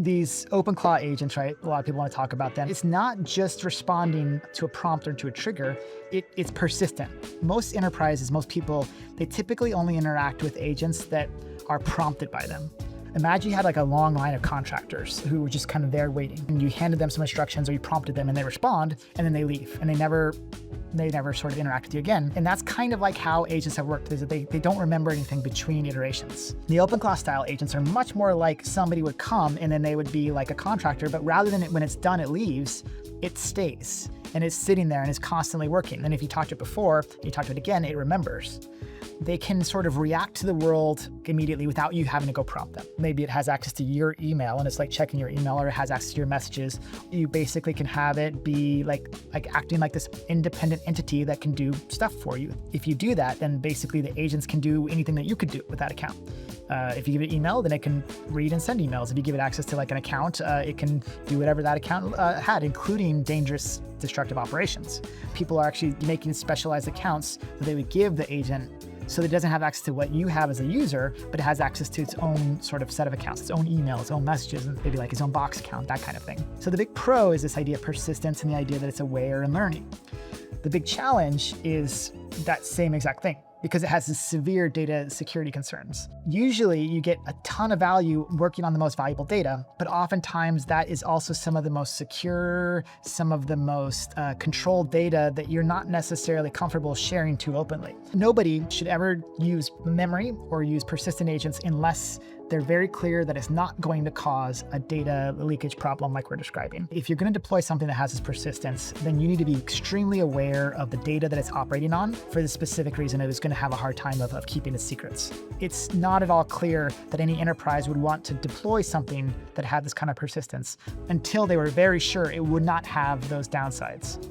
these OpenClaw agents, right? A lot of people want to talk about them. It's not just responding to a prompt or to a trigger. It's persistent. Most enterprises, most people, they typically only interact with agents that are prompted by them. Imagine you had like a long line of contractors who were just kind of there waiting, and you handed them some instructions or you prompted them and they respond, and then they leave and they never sort of interact with you again. And that's kind of like how agents have worked, is that they don't remember anything between iterations. The OpenClaw-style agents are much more like somebody would come and then they would be like a contractor, but rather than when it's done, it leaves, it stays. And it's sitting there and it's constantly working. And if you talked to it before, you talk to it again, it remembers. They can sort of react to the world immediately without you having to go prompt them. Maybe it has access to your email and it's like checking your email, or it has access to your messages. You basically can have it be like acting like this independent entity that can do stuff for you. If you do that, then basically the agents can do anything that you could do with that account. If you give it email, then it can read and send emails. If you give it access to like an account, it can do whatever that account had, including dangerous, destructive operations. People are actually making specialized accounts that they would give the agent so that it doesn't have access to what you have as a user, but it has access to its own sort of set of accounts, its own email, its own messages, and maybe like its own Box account, that kind of thing. So the big pro is this idea of persistence and the idea that it's aware and learning. The big challenge is that same exact thing, because it has this severe data security concerns. Usually you get a ton of value working on the most valuable data, but oftentimes that is also some of the most secure, some of the most controlled data that you're not necessarily comfortable sharing too openly. Nobody should ever use memory or use persistent agents unless they're very clear that it's not going to cause a data leakage problem like we're describing. If you're going to deploy something that has this persistence, then you need to be extremely aware of the data that it's operating on for the specific reason it is going to have a hard time of keeping its secrets. It's not at all clear that any enterprise would want to deploy something that had this kind of persistence until they were very sure it would not have those downsides.